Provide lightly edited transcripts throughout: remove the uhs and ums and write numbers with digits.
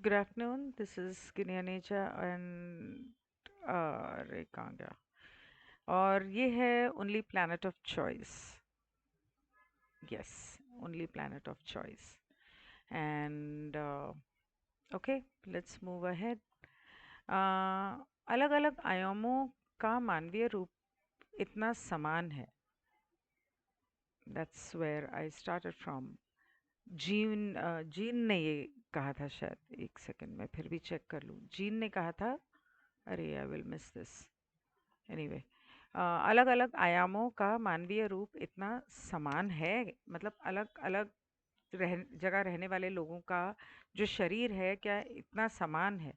Good afternoon. This is Gineaneja and अरे कहाँ गया? और ये है only planet of choice. Yes, only planet of choice. And okay, let's move ahead. अलग अलग आयामों का मानवीय रूप इतना समान है. That's where I started from. जीन ने ये कहा था शायद. एक सेकंड में फिर भी चेक कर लूँ. जीन ने कहा था. अरे I will miss this. Anyway, अलग अलग आयामों का मानवीय रूप इतना समान है. मतलब अलग अलग जगह रहने वाले लोगों का जो शरीर है क्या इतना समान है.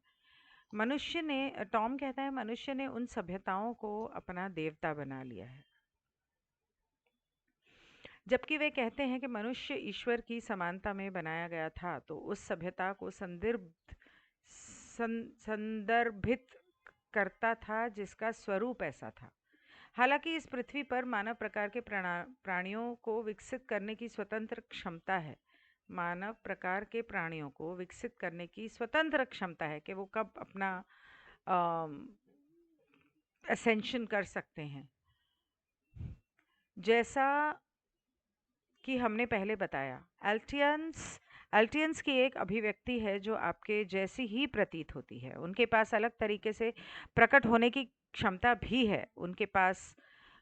मनुष्य ने, टॉम कहता है, मनुष्य ने उन सभ्यताओं को अपना देवता बना लिया है. जबकि वे कहते हैं कि मनुष्य ईश्वर की समानता में बनाया गया था, तो उस सभ्यता को संदर्भित करता था जिसका स्वरूप ऐसा था. हालांकि इस पृथ्वी पर मानव प्रकार के प्राणियों को विकसित करने की स्वतंत्र क्षमता है. मानव प्रकार के प्राणियों को विकसित करने की स्वतंत्र क्षमता है कि वो कब अपना असेंशन कर सकते हैं. जैसा कि हमने पहले बताया, एल्टियंस की एक अभिव्यक्ति है जो आपके जैसी ही प्रतीत होती है. उनके पास अलग तरीके से प्रकट होने की क्षमता भी है. उनके पास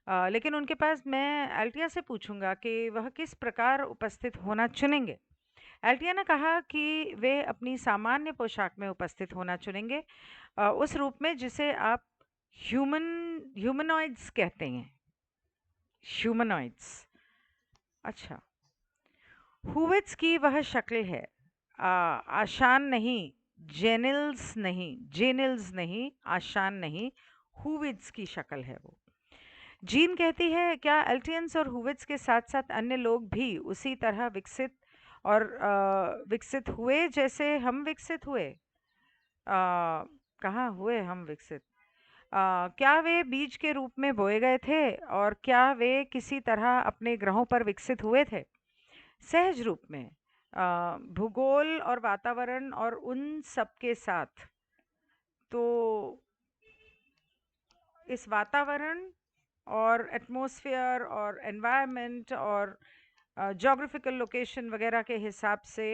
लेकिन उनके पास, मैं एल्टिया से पूछूंगा कि वह किस प्रकार उपस्थित होना चुनेंगे. एल्टिया ने कहा कि वे अपनी सामान्य पोशाक में उपस्थित होना चुनेंगे, उस रूप में जिसे आप ह्यूमनॉइड्स कहते हैं. ह्यूमनॉइड्स. अच्छा. हुविट्स की वह शक्ल है. आशान नहीं, जेनिल्स नहीं, आशान नहीं, हुविट्स की शक्ल है वो. जीन कहती है, क्या एल्टियंस और हुविट्स के साथ साथ अन्य लोग भी उसी तरह विकसित हुए जैसे हम विकसित हुए? कहाँ हुए हम विकसित? क्या वे बीज के रूप में बोए गए थे और क्या वे किसी तरह अपने ग्रहों पर विकसित हुए थे? सहज रूप में. भूगोल और वातावरण और उन सब के साथ. तो इस वातावरण और एटमॉस्फेयर और एनवायरनमेंट और ज्योग्राफिकल लोकेशन वगैरह के हिसाब से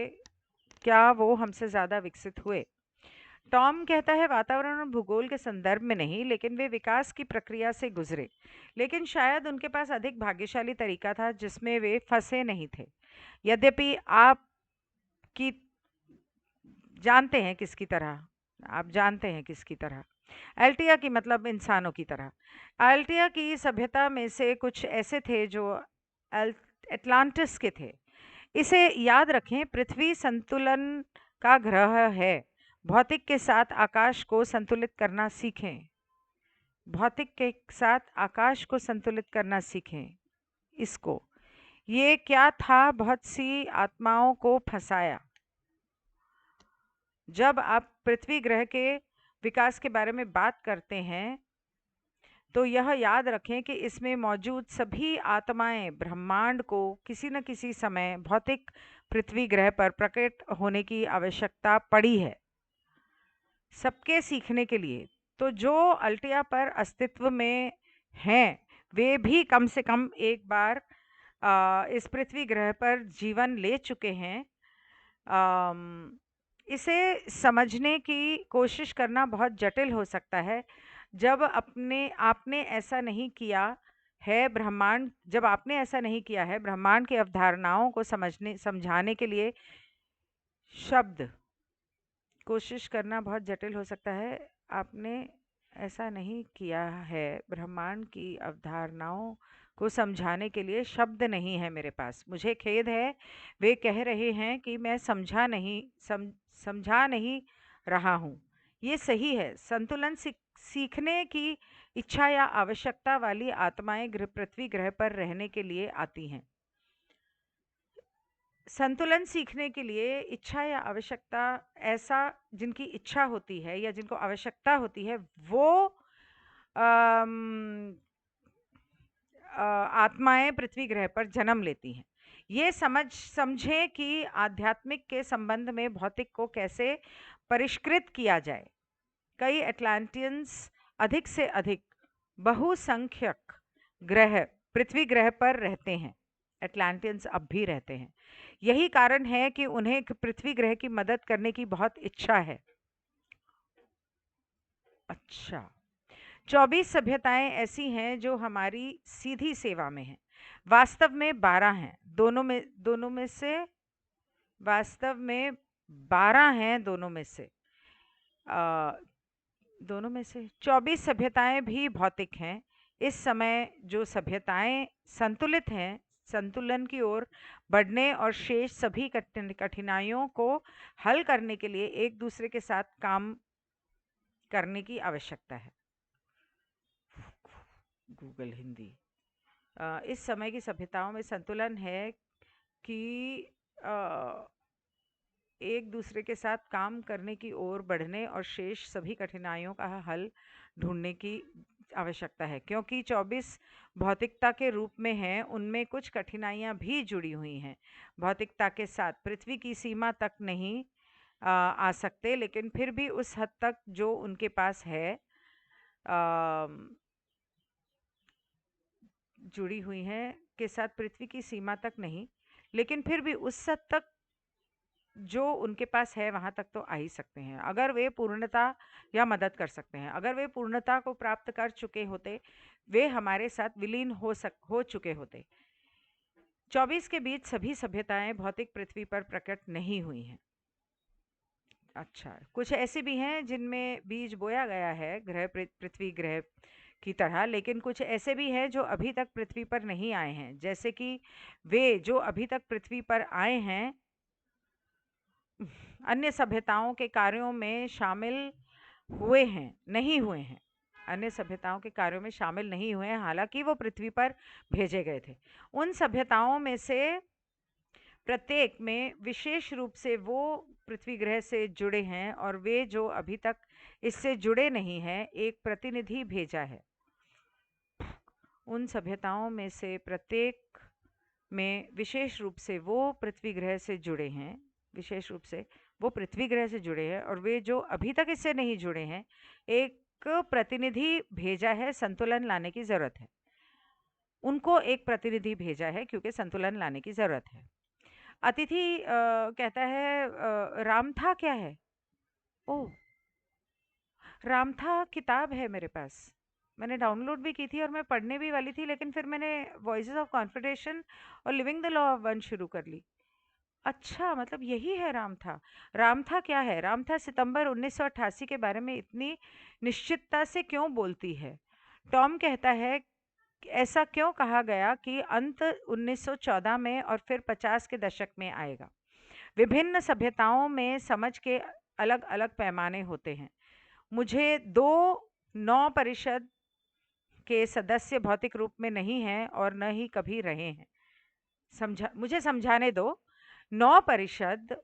क्या वो हमसे ज़्यादा विकसित हुए? टॉम कहता है, वातावरण और भूगोल के संदर्भ में नहीं, लेकिन वे विकास की प्रक्रिया से गुजरे. लेकिन शायद उनके पास अधिक भाग्यशाली तरीका था जिसमें वे फंसे नहीं थे. यद्यपि की जानते हैं किसकी तरह आप जानते हैं किसकी तरह. अल्टिया की मतलब इंसानों की तरह. अल्टिया की सभ्यता में से कुछ ऐसे थे जो एटलांटिस के थे. इसे याद रखें, पृथ्वी संतुलन का ग्रह है. भौतिक के साथ आकाश को संतुलित करना सीखें. भौतिक के साथ आकाश को संतुलित करना सीखें. इसको, ये क्या था, बहुत सी आत्माओं को फंसाया. जब आप पृथ्वी ग्रह के विकास के बारे में बात करते हैं तो यह याद रखें कि इसमें मौजूद सभी आत्माएं ब्रह्मांड को किसी न किसी समय भौतिक पृथ्वी ग्रह पर प्रकट होने की आवश्यकता पड़ी है, सबके सीखने के लिए. तो जो अल्टिया पर अस्तित्व में हैं, वे भी कम से कम एक बार इस पृथ्वी ग्रह पर जीवन ले चुके हैं. अम, इसे समझने की कोशिश करना बहुत जटिल हो सकता है. जब अपने आपने ऐसा नहीं किया है ब्रह्मांड जब आपने ऐसा नहीं किया है ब्रह्मांड की अवधारणाओं को समझाने के लिए शब्द कोशिश करना बहुत जटिल हो सकता है. आपने ऐसा नहीं किया है ब्रह्मांड की अवधारणाओं को समझाने के लिए शब्द नहीं है मेरे पास. मुझे खेद है. वे कह रहे हैं कि मैं समझा नहीं रहा हूँ. ये सही है. संतुलन सीखने की इच्छा या आवश्यकता वाली आत्माएं पृथ्वी ग्रह पर रहने के लिए आती हैं. संतुलन सीखने के लिए इच्छा या आवश्यकता, ऐसा जिनकी इच्छा होती है या जिनको आवश्यकता होती है, वो आत्माएं पृथ्वी ग्रह पर जन्म लेती हैं. ये समझें कि आध्यात्मिक के संबंध में भौतिक को कैसे परिष्कृत किया जाए। कई एटलांटियंस अधिक से अधिक बहुसंख्यक ग्रह पृथ्वी ग्रह पर रहते हैं। एटलांटियंस अब भी रहते हैं। यही कारण है कि उन्हें पृथ्वी ग्रह की मदद करने की बहुत इच्छा है। अच्छा, 24 सभ्यताएं ऐसी हैं जो हमारी सीधी सेवा में हैं। वास्तव में 12 हैं। दोनों में से वास्तव में 12 हैं। दोनों में से 24 सभ्यताएं भी भौतिक हैं। इस समय जो सभ्यताएं संतुलित हैं, संतुलन की ओर बढ़ने और शेष सभी कठिनाइयों को हल करने के लिए एक दूसरे के साथ काम करने की आवश्यकता है। गूगल हिंदी। इस समय की सभ्यताओं में संतुलन है कि एक दूसरे के साथ काम करने की ओर बढ़ने और शेष सभी कठिनाइयों का हल ढूंढने की आवश्यकता है। क्योंकि 24 भौतिकता के रूप में हैं, उनमें कुछ कठिनाइयां भी जुड़ी हुई हैं। भौतिकता के साथ पृथ्वी की सीमा तक नहीं आ सकते, लेकिन फिर भी उस हद तक जो उनके पास है जुड़ी हुई हैं के साथ पृथ्वी की सीमा तक नहीं, लेकिन फिर भी उस हद तक जो उनके पास है वहां तक तो आ ही सकते हैं, अगर वे पूर्णता या मदद कर सकते हैं। अगर वे पूर्णता को प्राप्त कर चुके होते, वे हमारे साथ विलीन हो चुके होते। 24 के बीच सभी सभ्यताएं भौतिक पृथ्वी पर प्रकट नहीं हुई हैं। अच्छा, कुछ ऐसी भी हैं जिनमें बीज बोया गया है ग्रह पृथ्वी ग्रह की तरह, लेकिन कुछ ऐसे भी हैं जो अभी तक पृथ्वी पर नहीं आए हैं। जैसे कि वे जो अभी तक पृथ्वी पर आए हैं अन्य सभ्यताओं के कार्यों में शामिल हुए हैं नहीं हुए हैं अन्य सभ्यताओं के कार्यों में शामिल नहीं हुए हैं, हालांकि वो पृथ्वी पर भेजे गए थे। उन सभ्यताओं में से प्रत्येक में विशेष रूप से वो पृथ्वी ग्रह से जुड़े हैं, और वे जो अभी तक इससे जुड़े नहीं हैं एक प्रतिनिधि भेजा है। उन सभ्यताओं में से प्रत्येक में विशेष रूप से वो पृथ्वी ग्रह से जुड़े हैं, विशेष रूप से वो पृथ्वी ग्रह से जुड़े हैं, और वे जो अभी तक इससे नहीं जुड़े हैं एक प्रतिनिधि भेजा है। संतुलन लाने की जरूरत है। उनको एक प्रतिनिधि भेजा है क्योंकि संतुलन लाने की जरूरत है। अतिथि कहता है रामथा क्या है? ओह, रामथा किताब है मेरे पास, मैंने डाउनलोड भी की थी और मैं पढ़ने भी वाली थी, लेकिन फिर मैंने वॉइसेस ऑफ कॉन्फिडेशन और living the law of one शुरू कर ली। अच्छा, मतलब यही है रामथा। रामथा क्या है? रामथा सितंबर 1988 के बारे में इतनी निश्चितता से क्यों बोलती है? टॉम कहता है ऐसा क्यों कहा गया कि अंत 1914 में और फिर 50 के दशक में आएगा। विभिन्न सभ्यताओं में समझ के अलग अलग पैमाने होते हैं। मुझे 2 9 परिषद के सदस्य भौतिक रूप में नहीं हैं और न ही कभी रहे हैं। मुझे समझाने दो। 9 परिषद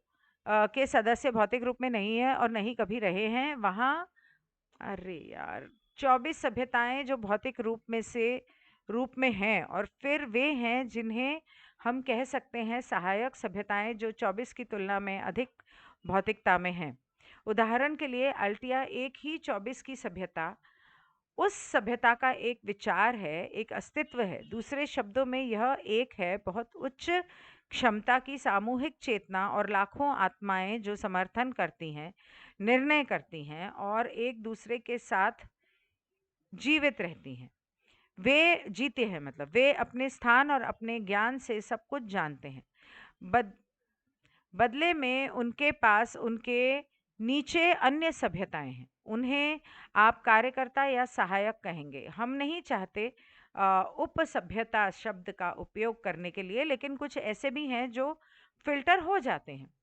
के सदस्य भौतिक रूप में नहीं है और नहीं कभी रहे हैं। वहाँ अरे यार, 24 सभ्यताएं जो भौतिक रूप में हैं, और फिर वे हैं जिन्हें हम कह सकते हैं सहायक सभ्यताएं जो 24 की तुलना में अधिक भौतिकता में हैं। उदाहरण के लिए अल्टिया एक ही 24 की सभ्यता, उस सभ्यता का एक विचार है, एक अस्तित्व है। दूसरे शब्दों में यह एक है बहुत उच्च क्षमता की सामूहिक चेतना और लाखों आत्माएं जो समर्थन करती हैं, निर्णय करती हैं और एक दूसरे के साथ जीवित रहती हैं। वे जीते हैं, मतलब वे अपने स्थान और अपने ज्ञान से सब कुछ जानते हैं। बद बदले में उनके पास उनके नीचे अन्य सभ्यताएं हैं। उन्हें आप कार्यकर्ता या सहायक कहेंगे। हम नहीं चाहते उप सभ्यता शब्द का उपयोग करने के लिए, लेकिन कुछ ऐसे भी हैं जो फिल्टर हो जाते हैं।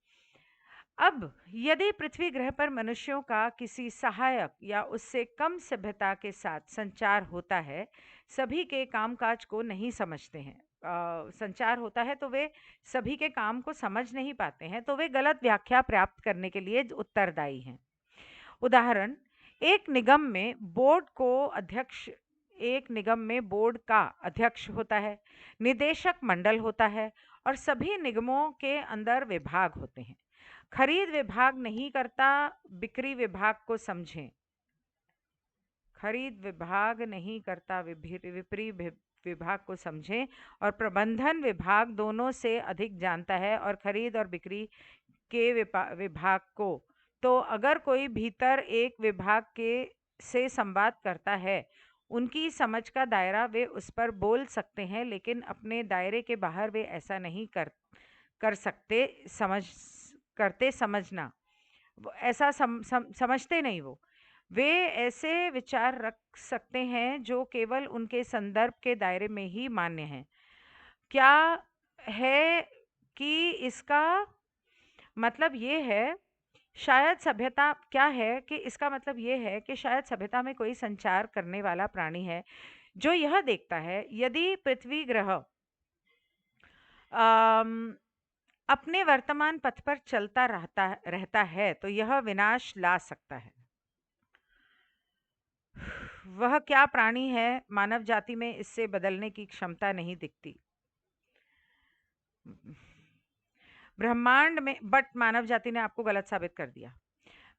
अब यदि पृथ्वी ग्रह पर मनुष्यों का किसी सहायक या उससे कम सभ्यता के साथ संचार होता है, सभी के कामकाज को नहीं समझते हैं। संचार होता है तो वे सभी के काम को समझ नहीं पाते हैं, तो वे गलत व्याख्या प्राप्त करने के लिए उत्तरदायी हैं। उदाहरण, एक निगम में बोर्ड का अध्यक्ष होता है, निदेशक मंडल होता है और सभी निगमों के अंदर विभाग होते हैं। खरीद विभाग नहीं करता, बिक्री विभाग को समझें। खरीद विभाग नहीं करता, विपरी विभाग को समझें। और प्रबंधन विभाग दोनों से अधिक जानता है और खरीद और बिक्री के विभाग को। तो अगर कोई भीतर एक विभाग के से संवाद करता है, उनकी समझ का दायरा वे उस पर बोल सकते हैं, लेकिन अपने दायरे के बाहर वे ऐसा नहीं कर सकते। समझना, वो ऐसा समझते नहीं। वे ऐसे विचार रख सकते हैं जो केवल उनके संदर्भ के दायरे में ही मान्य हैं। क्या है कि इसका मतलब ये है शायद सभ्यता क्या है कि इसका मतलब ये है कि शायद सभ्यता में कोई संचार करने वाला प्राणी है जो यह देखता है, यदि पृथ्वी ग्रह अम, अपने वर्तमान पथ पर चलता रहता है तो यह विनाश ला सकता है। वह क्या प्राणी है, मानव जाति में इससे बदलने की क्षमता नहीं दिखती। ब्रह्मांड में, बट मानव जाति ने आपको गलत साबित कर दिया।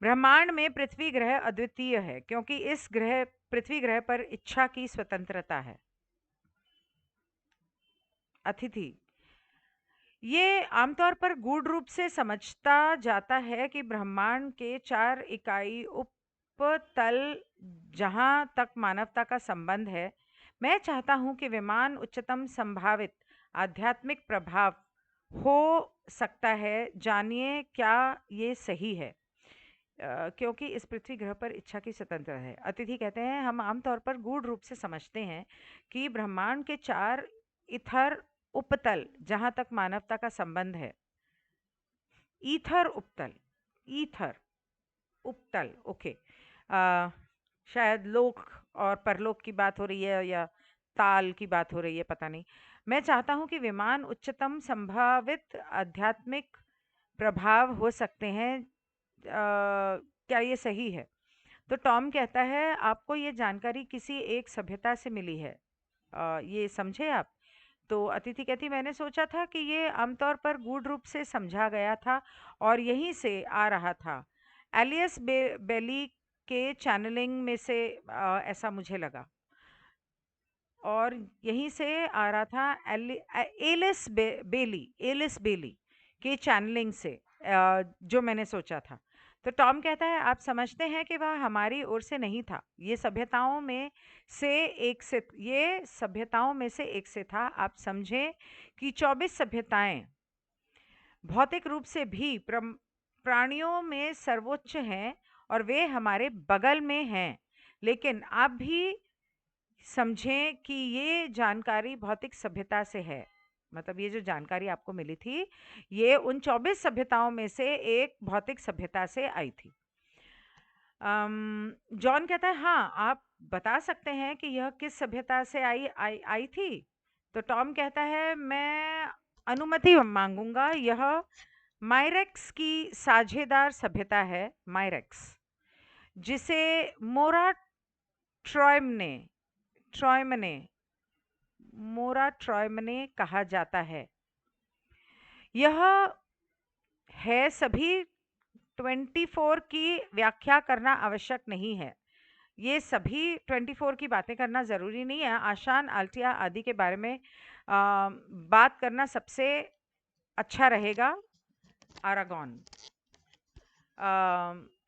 ब्रह्मांड में पृथ्वी ग्रह अद्वितीय है क्योंकि इस ग्रह पृथ्वी ग्रह पर इच्छा की स्वतंत्रता है। अतिथि, ये आमतौर पर गूढ़ रूप से समझता जाता है कि ब्रह्मांड के 4 इकाई उपतल जहां तक मानवता का संबंध है, मैं चाहता हूं कि विमान उच्चतम संभावित आध्यात्मिक प्रभाव हो सकता है। जानिए क्या ये सही है? क्योंकि इस पृथ्वी ग्रह पर इच्छा की स्वतंत्रता है। अतिथि कहते हैं, हम आमतौर पर गूढ़ रूप से समझते हैं कि ब्रह्मांड के 4 इथर उपतल जहां तक मानवता का संबंध है। ईथर उपतल, ईथर उपतल, ओके। शायद लोक और परलोक की बात हो रही है या ताल की बात हो रही है, पता नहीं। मैं चाहता हूं कि विमान उच्चतम संभावित आध्यात्मिक प्रभाव हो सकते हैं। क्या ये सही है? तो टॉम कहता है, आपको ये जानकारी किसी एक सभ्यता से मिली है, ये समझे आप? तो अतिथि कहती, मैंने सोचा था कि ये आमतौर पर गूढ़ रूप से समझा गया था और यहीं से आ रहा था। एलियस बेली के चैनलिंग में से ऐसा मुझे लगा और यहीं से आ रहा था। एलिस बेली के चैनलिंग से जो मैंने सोचा था। तो टॉम कहता है, आप समझते हैं कि वह हमारी ओर से नहीं था, ये सभ्यताओं में से एक से था। आप समझें कि 24 सभ्यताएं भौतिक रूप से भी प्राणियों में सर्वोच्च हैं और वे हमारे बगल में हैं, लेकिन आप भी समझें कि ये जानकारी भौतिक सभ्यता से है। मतलब ये जो जानकारी आपको मिली थी, ये उन 24 सभ्यताओं में से एक भौतिक सभ्यता से आई थी। जॉन कहता है, हाँ, आप बता सकते हैं कि यह किस सभ्यता से आई थी? तो टॉम कहता है, मैं अनुमति मांगूंगा। यह मायरेक्स की साझेदार सभ्यता है, मायरेक्स, जिसे मोरा ट्रॉयमने ट्रॉयमने मोरा ट्रॉयमने कहा जाता है। यह है सभी 24 की व्याख्या करना आवश्यक नहीं है। ये सभी 24 की बातें करना ज़रूरी नहीं है। आशान, आल्टिया आदि के बारे में बात करना सबसे अच्छा रहेगा। आरागॉन।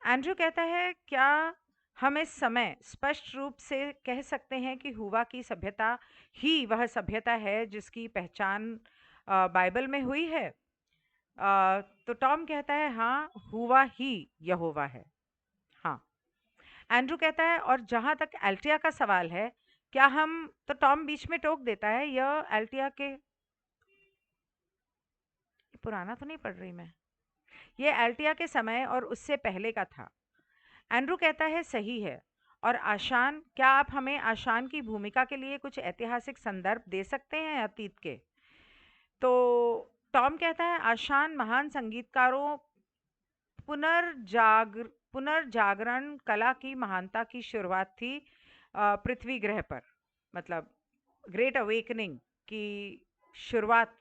एंड्रू कहता है, क्या हम इस समय स्पष्ट रूप से कह सकते हैं कि हुआ की सभ्यता ही वह सभ्यता है जिसकी पहचान बाइबल में हुई है? तो टॉम कहता है, हाँ, हुआ ही यहोवा है। हाँ। एंड्रू कहता है, और जहां तक एल्टिया का सवाल है, क्या हम, तो टॉम बीच में टोक देता है, यह एल्टिया के, पुराना तो नहीं पढ़ रही मैं, ये एल्टिया के समय और उससे पहले का था। एंड्रू कहता है, सही है। और आशान, क्या आप हमें आशान की भूमिका के लिए कुछ ऐतिहासिक संदर्भ दे सकते हैं अतीत के? तो टॉम कहता है, आशान महान संगीतकारों पुनर्जागरण कला की महानता की शुरुआत थी पृथ्वी ग्रह पर। मतलब ग्रेट अवेकनिंग की शुरुआत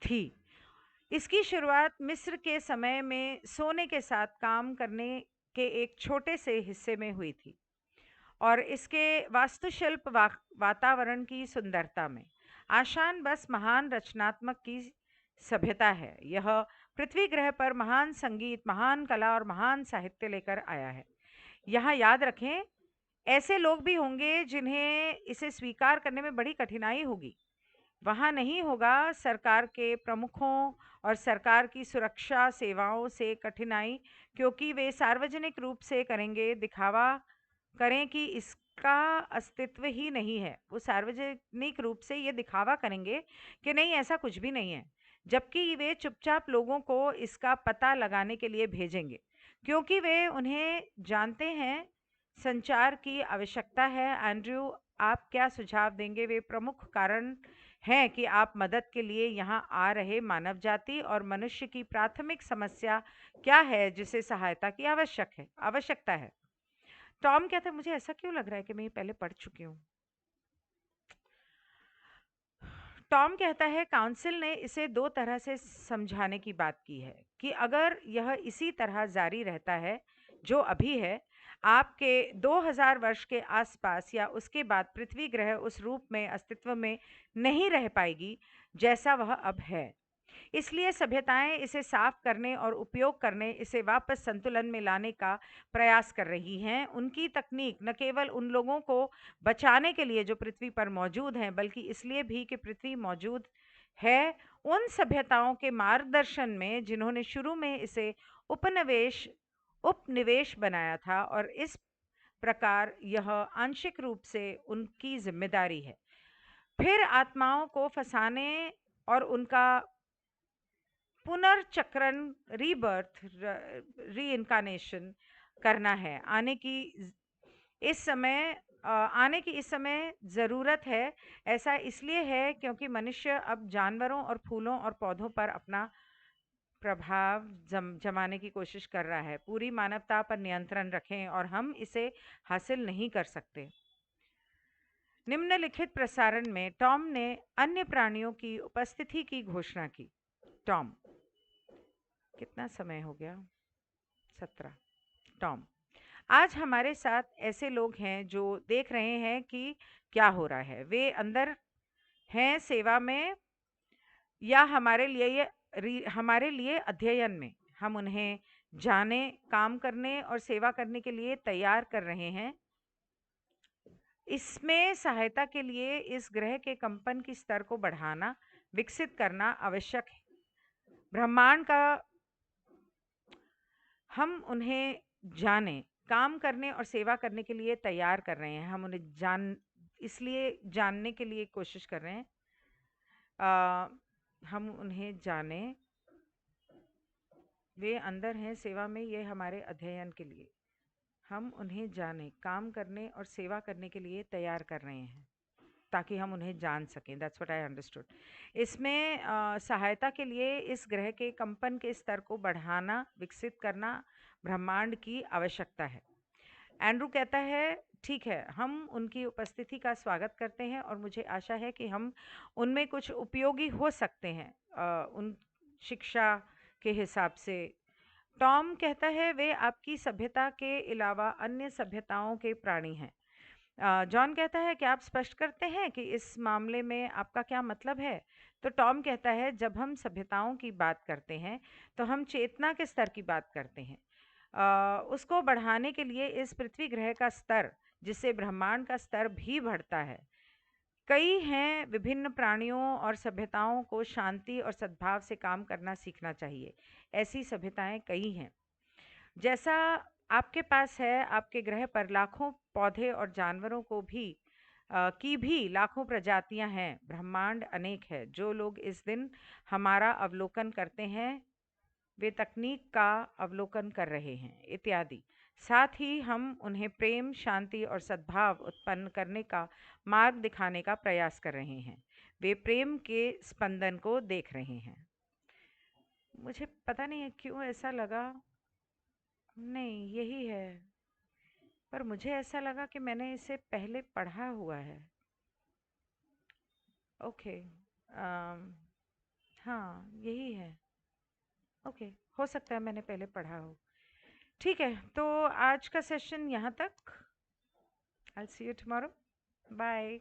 थी। इसकी शुरुआत मिस्र के समय में सोने के साथ काम करने के एक छोटे से हिस्से में हुई थी और इसके वास्तुशिल्प वातावरण की सुंदरता में। आशान बस महान रचनात्मक की सभ्यता है। यह पृथ्वी ग्रह पर महान संगीत, महान कला और महान साहित्य लेकर आया है। यहाँ याद रखें, ऐसे लोग भी होंगे जिन्हें इसे स्वीकार करने में बड़ी कठिनाई होगी। वहाँ नहीं होगा सरकार के प्रमुखों और सरकार की सुरक्षा सेवाओं से कठिनाई, क्योंकि वे सार्वजनिक रूप से करेंगे दिखावा करें कि इसका अस्तित्व ही नहीं है। वो सार्वजनिक रूप से ये दिखावा करेंगे कि नहीं, ऐसा कुछ भी नहीं है, जबकि वे चुपचाप लोगों को इसका पता लगाने के लिए भेजेंगे, क्योंकि वे उन्हें जानते हैं। संचार की आवश्यकता है। एंड्रयू, आप क्या सुझाव देंगे? वे प्रमुख कारण हैं कि आप मदद के लिए यहाँ आ रहे मानव जाति और मनुष्य की प्राथमिक समस्या क्या है जिसे सहायता की आवश्यकता है? टॉम कहता है, मुझे ऐसा क्यों लग रहा है कि मैं ये पहले पढ़ चुकी हूँ। टॉम कहता है, काउंसिल ने इसे दो तरह से समझाने की बात की है कि अगर यह इसी तरह जारी रहता है जो अभी है, आपके 2000 वर्ष के आसपास या उसके बाद पृथ्वी ग्रह उस रूप में अस्तित्व में नहीं रह पाएगी जैसा वह अब है। इसलिए सभ्यताएं इसे साफ करने और उपयोग करने, इसे वापस संतुलन में लाने का प्रयास कर रही हैं। उनकी तकनीक न केवल उन लोगों को बचाने के लिए जो पृथ्वी पर मौजूद हैं, बल्कि इसलिए भी कि पृथ्वी मौजूद है उन सभ्यताओं के मार्गदर्शन में जिन्होंने शुरू में इसे उपनिवेश उपनिवेश बनाया था, और इस प्रकार यह आंशिक रूप से उनकी जिम्मेदारी है। फिर आत्माओं को फंसाने और उनका पुनर्चक्रण, रीबर्थ, री इनकारनेशन करना है। आने की इस समय ज़रूरत है। ऐसा इसलिए है क्योंकि मनुष्य अब जानवरों और फूलों और पौधों पर अपना प्रभाव जमाने की कोशिश कर रहा है। पूरी मानवता पर नियंत्रण रखें और हम इसे हासिल नहीं कर सकते। निम्नलिखित प्रसारण में टॉम ने अन्य प्राणियों की उपस्थिति की घोषणा की। टॉम, कितना समय हो गया? 17। टॉम, आज हमारे साथ ऐसे लोग हैं जो देख रहे हैं कि क्या हो रहा है। वे अंदर हैं सेवा में या हमारे लिए अध्ययन में। हम उन्हें जाने, काम करने और सेवा करने के लिए तैयार कर रहे हैं। इसमें सहायता के लिए इस ग्रह के कंपन की स्तर को बढ़ाना, विकसित करना आवश्यक है। ब्रह्मांड का हम उन्हें जाने, काम करने और सेवा करने के लिए तैयार कर रहे हैं। हम उन्हें इसलिए जानने के लिए कोशिश कर रहे हैं। हम उन्हें जाने, वे अंदर हैं सेवा में, ये हमारे अध्ययन के लिए। हम उन्हें जाने, काम करने और सेवा करने के लिए तैयार कर रहे हैं ताकि हम उन्हें जान सकें। That's what I understood. इसमें सहायता के लिए इस ग्रह के कंपन के स्तर को बढ़ाना, विकसित करना ब्रह्मांड की आवश्यकता है। एंड्रू कहता है, ठीक है, हम उनकी उपस्थिति का स्वागत करते हैं और मुझे आशा है कि हम उनमें कुछ उपयोगी हो सकते हैं उन शिक्षा के हिसाब से। टॉम कहता है, वे आपकी सभ्यता के अलावा अन्य सभ्यताओं के प्राणी हैं। जॉन कहता है, क्या आप स्पष्ट करते हैं कि इस मामले में आपका क्या मतलब है? तो टॉम कहता है, जब हम सभ्यताओं की बात करते हैं तो हम चेतना के स्तर की बात करते हैं। उसको बढ़ाने के लिए इस पृथ्वी ग्रह का स्तर, जिससे ब्रह्मांड का स्तर भी बढ़ता है। कई हैं विभिन्न प्राणियों और सभ्यताओं को शांति और सद्भाव से काम करना सीखना चाहिए। ऐसी सभ्यताएं कई हैं। जैसा आपके पास है, आपके ग्रह पर लाखों पौधे और जानवरों की भी लाखों प्रजातियां हैं। ब्रह्मांड अनेक है। जो लोग इस दिन हमारा अवलोकन करते हैं वे तकनीक का अवलोकन कर रहे हैं, इत्यादि। साथ ही हम उन्हें प्रेम, शांति और सद्भाव उत्पन्न करने का मार्ग दिखाने का प्रयास कर रहे हैं। वे प्रेम के स्पंदन को देख रहे हैं। मुझे पता नहीं है क्यों ऐसा लगा, नहीं यही है, पर मुझे ऐसा लगा कि मैंने इसे पहले पढ़ा हुआ है। ओके, हाँ, यही है। ओके, हो सकता है मैंने पहले पढ़ा हो। ठीक है, तो आज का सेशन यहाँ तक। I will see you tomorrow. Bye.